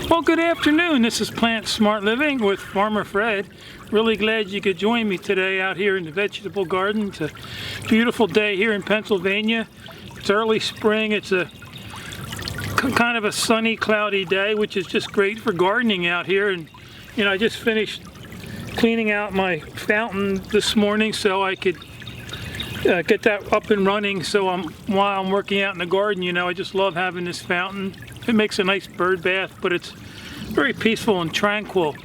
Well, good afternoon. This is Plant Smart Living with Farmer Fred. Really glad you could join me today out here in the vegetable garden. It's a beautiful day here in Pennsylvania. It's early spring. It's a kind of a sunny, cloudy day, which is just great for gardening out here. And you know, I just finished cleaning out my fountain this morning so I could get that up and running. So while I'm working out in the garden, you know, I just love having this fountain. It makes a nice bird bath, but it's very peaceful and tranquil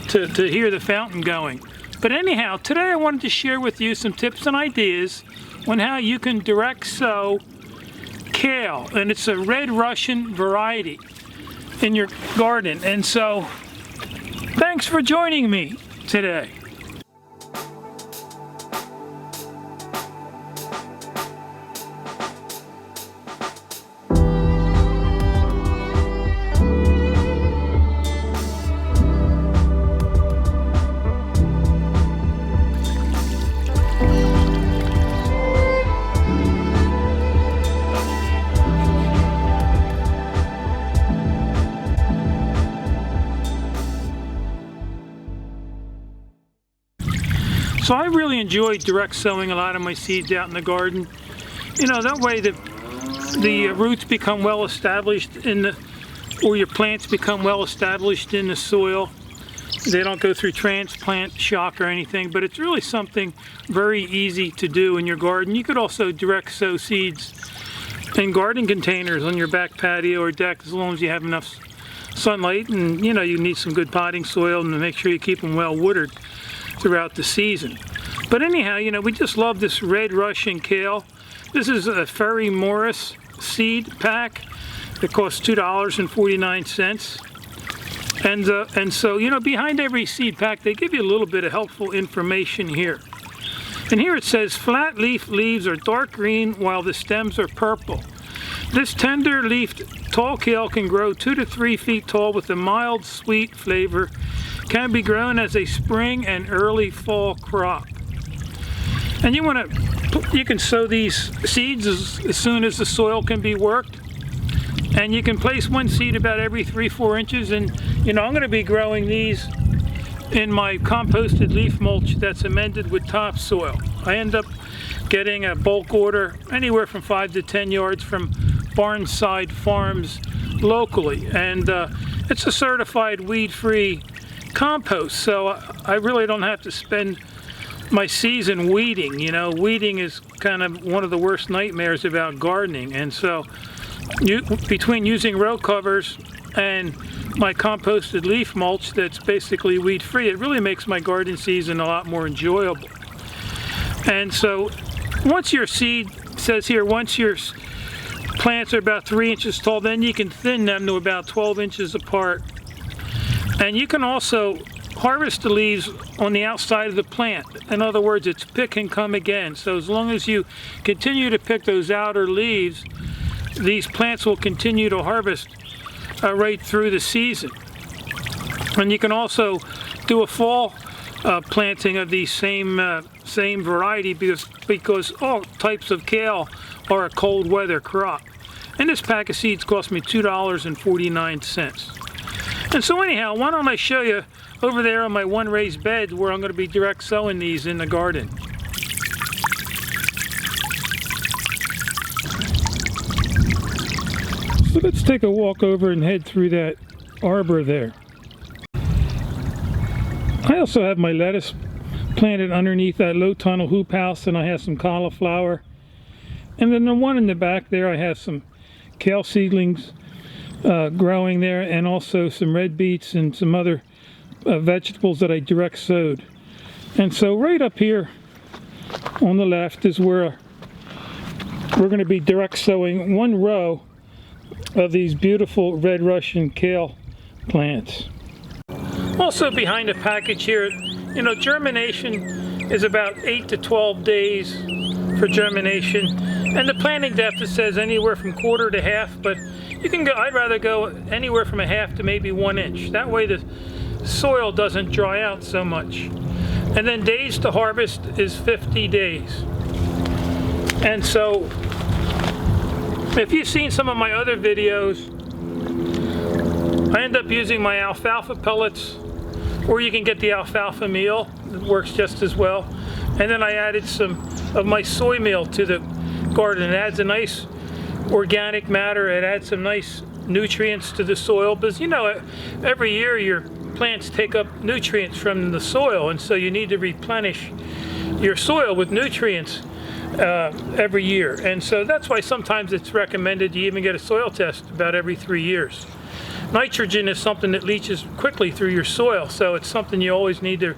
to hear the fountain going. But anyhow, today I wanted to share with you some tips and ideas on how you can direct sow kale, and it's a red Russian variety in your garden. And so thanks for joining me today. So I really enjoy direct sowing a lot of my seeds out in the garden. You know, that way the roots become well established or your plants become well established in the soil. They don't go through transplant shock or anything, but it's really something very easy to do in your garden. You could also direct sow seeds in garden containers on your back patio or deck, as long as you have enough sunlight, and you know, you need some good potting soil and to make sure you keep them well watered throughout the season. But anyhow, you know, we just love this red Russian kale. This is a Ferry Morris seed pack. It costs $2.49. And so, you know, behind every seed pack, they give you a little bit of helpful information here. And here it says, flat leaf leaves are dark green while the stems are purple. This tender-leafed tall kale can grow 2 to 3 feet tall with a mild, sweet flavor. Can be grown as a spring and early fall crop. And you can sow these seeds as soon as the soil can be worked. And you can place one seed about every 3-4 inches. And you know, I'm going to be growing these in my composted leaf mulch that's amended with topsoil. I end up getting a bulk order anywhere from 5 to 10 yards from Barnside Farms locally. And it's a certified weed-free compost, so I really don't have to spend my season weeding. You know, weeding is kind of one of the worst nightmares about gardening. And so between using row covers and my composted leaf mulch that's basically weed free, it really makes my garden season a lot more enjoyable. And so once your seed, says here, once your plants are about 3 inches tall, then you can thin them to about 12 inches apart. And you can also harvest the leaves on the outside of the plant. In other words, it's pick and come again. So as long as you continue to pick those outer leaves, these plants will continue to harvest right through the season. And you can also do a fall planting of these same variety because all types of kale are a cold weather crop. And this pack of seeds cost me $2.49. And so anyhow, why don't I show you over there on my one raised bed where I'm going to be direct sowing these in the garden. So let's take a walk over and head through that arbor there. I also have my lettuce planted underneath that low tunnel hoop house, and I have some cauliflower. And then the one in the back there, I have some kale seedlings growing there, and also some red beets and some other vegetables that I direct sowed. And so right up here on the left is where we're going to be direct sowing one row of these beautiful red Russian kale plants. Also behind the package here, you know, germination is about 8 to 12 days for germination, and the planting depth, it says anywhere from 1/4 to 1/2, but you can go, I'd rather go anywhere from 1/2 to maybe 1 inch. That way the soil doesn't dry out so much. And then days to harvest is 50 days. And so if you've seen some of my other videos, I end up using my alfalfa pellets, or you can get the alfalfa meal. It works just as well. And then I added some of my soy meal to the garden. It adds a nice organic matter. It adds some nice nutrients to the soil, because you know, every year your plants take up nutrients from the soil, and so you need to replenish your soil with nutrients every year. And so that's why sometimes it's recommended you even get a soil test about every 3 years. Nitrogen is something that leaches quickly through your soil, so it's something you always need to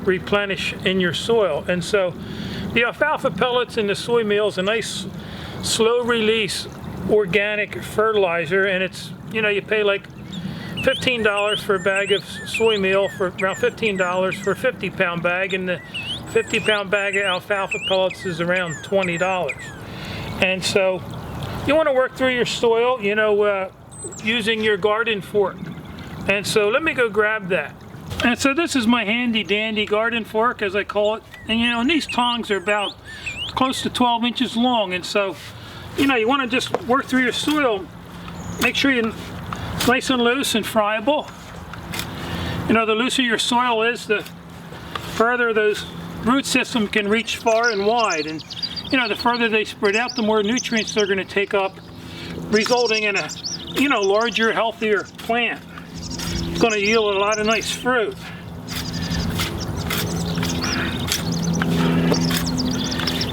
replenish in your soil. And so the alfalfa pellets and the soy meal is a nice slow release organic fertilizer, and it's, you know, you pay like $15 for a bag of soy meal, for around $15 for a 50-pound bag, and the 50-pound bag of alfalfa pellets is around $20. And so you want to work through your soil, you know, using your garden fork. And so let me go grab that. And so this is my handy dandy garden fork, as I call it. And you know, and these tongs are about close to 12 inches long. And so, you know, you want to just work through your soil. Make sure you're nice and loose and friable. You know, the looser your soil is, the further those root system can reach far and wide. And you know, the further they spread out, the more nutrients they're going to take up, resulting in a, you know, larger, healthier plant. It's going to yield a lot of nice fruit.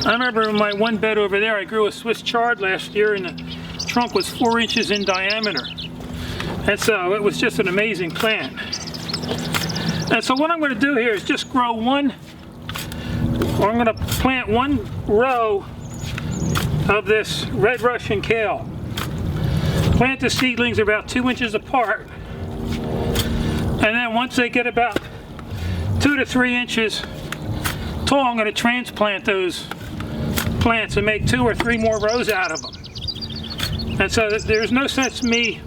I remember in my one bed over there, I grew a Swiss chard last year, and the trunk was 4 inches in diameter. And so it was just an amazing plant. And so what I'm going to do here is just grow one, or I'm going to plant one row of this red Russian kale. Plant the seedlings about 2 inches apart. And then once they get about 2 to 3 inches tall, I'm going to transplant those plants and make 2 or 3 more rows out of them. And so there's no sense me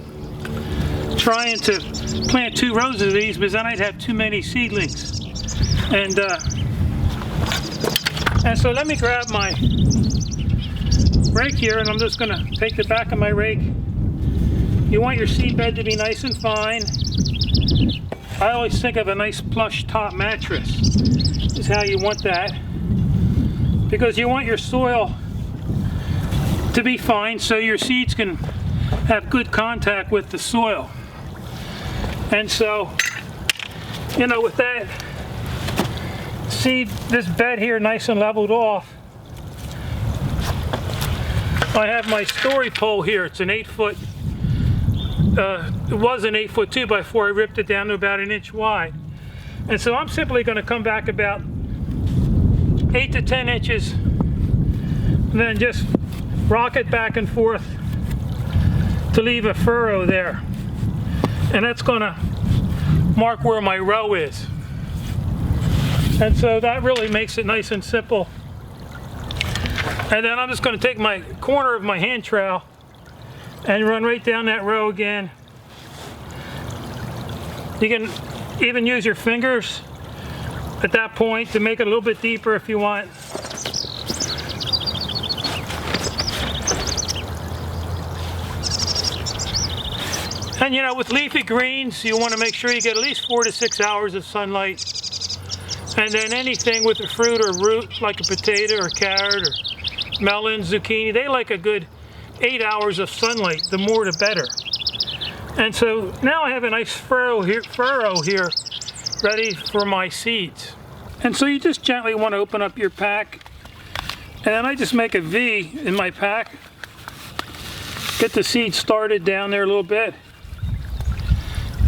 trying to plant 2 rows of these, because then I'd have too many seedlings. And so let me grab my rake here, and I'm just going to take the back of my rake. You want your seed bed to be nice and fine. I always think of a nice plush top mattress is how you want that, because you want your soil to be fine so your seeds can have good contact with the soil. And so, you know, with that this bed here nice and leveled off, I have my story pole here. It's an 8-foot, it was an 8-foot 2x4. I ripped it down to about 1 inch wide. And so I'm simply going to come back about 8 to 10 inches, and then just rock it back and forth to leave a furrow there. And that's going to mark where my row is. And so that really makes it nice and simple. And then I'm just going to take my corner of my hand trowel and run right down that row again. You can even use your fingers at that point to make it a little bit deeper if you want. And you know, with leafy greens, you want to make sure you get at least 4 to 6 hours of sunlight. And then anything with a fruit or root, like a potato or carrot or melon, zucchini, they like a good 8 hours of sunlight. The more the better. And so now I have a nice furrow here ready for my seeds. And so you just gently want to open up your pack. And then I just make a V in my pack. Get the seeds started down there a little bit.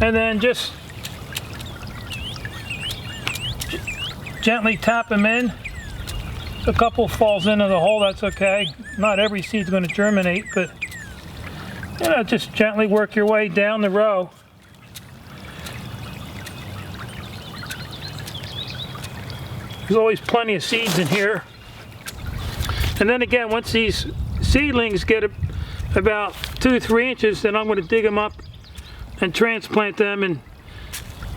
And then just gently tap them in. If a couple falls into the hole, that's okay. Not every seed's going to germinate, but you know, just gently work your way down the row. There's always plenty of seeds in here. And then again, once these seedlings get about 2 to 3 inches, then I'm going to dig them up and transplant them and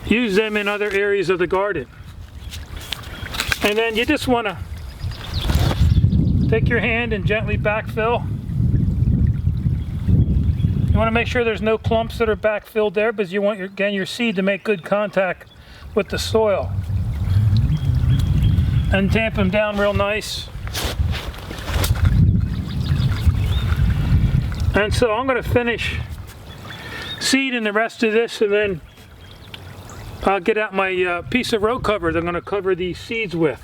use them in other areas of the garden. And then you just want to take your hand and gently backfill. You want to make sure there's no clumps that are backfilled there, because you want your seed to make good contact with the soil. And tamp them down real nice. And so I'm going to finish seeding the rest of this, and then I'll get out my piece of row cover that I'm going to cover these seeds with.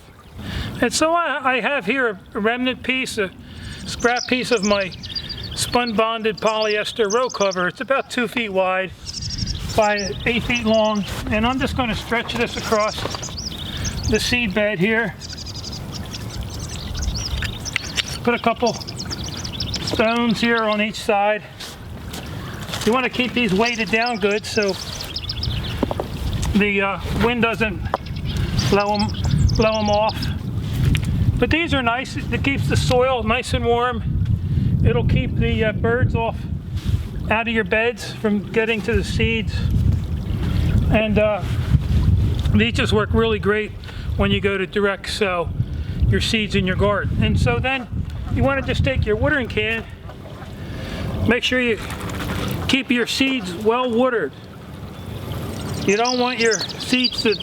And so I have here a remnant piece, a scrap piece of my spun bonded polyester row cover. It's about 2 feet wide by 8 feet long, and I'm just going to stretch this across the seed bed here. Put a couple stones here on each side. You want to keep these weighted down good so the wind doesn't blow them off. But these are nice. It keeps the soil nice and warm. It'll keep the birds out of your beds from getting to the seeds. And these just work really great when you go to direct sow your seeds in your garden. And so then you want to just take your watering can, make sure you keep your seeds well watered. You don't want your seeds to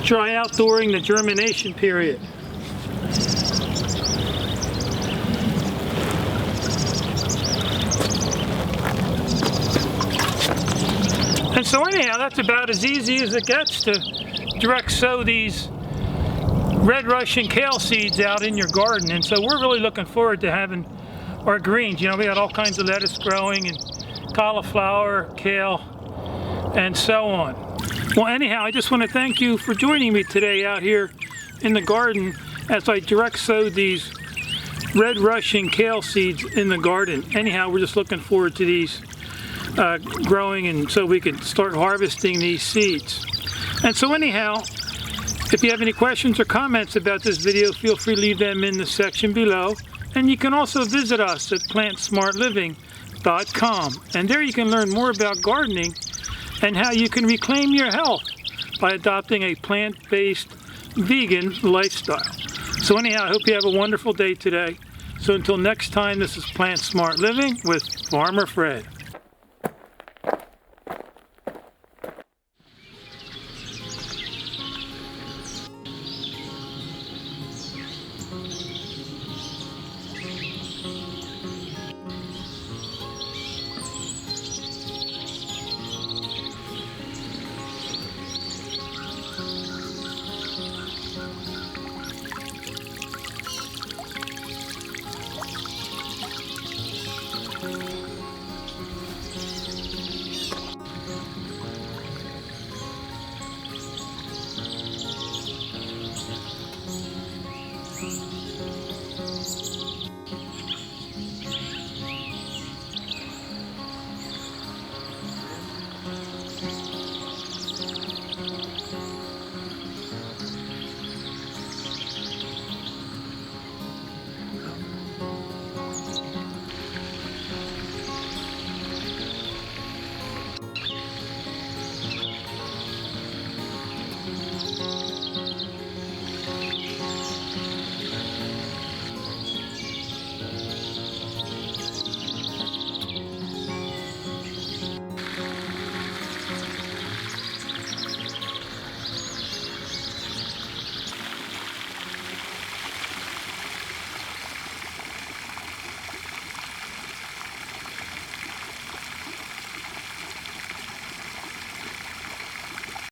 dry out during the germination period. And so anyhow, that's about as easy as it gets to direct sow these red Russian kale seeds out in your garden. And so we're really looking forward to having our greens. You know, we got all kinds of lettuce growing, and cauliflower, kale, and so on. Well, anyhow, I just want to thank you for joining me today out here in the garden as I direct sowed these red Russian kale seeds in the garden. Anyhow, we're just looking forward to these growing, and so we can start harvesting these seeds. And so anyhow, if you have any questions or comments about this video, feel free to leave them in the section below. And you can also visit us at plantsmartliving.com, and there you can learn more about gardening and how you can reclaim your health by adopting a plant-based vegan lifestyle. So anyhow, I hope you have a wonderful day today. So until next time, this is Plant Smart Living with Farmer Fred.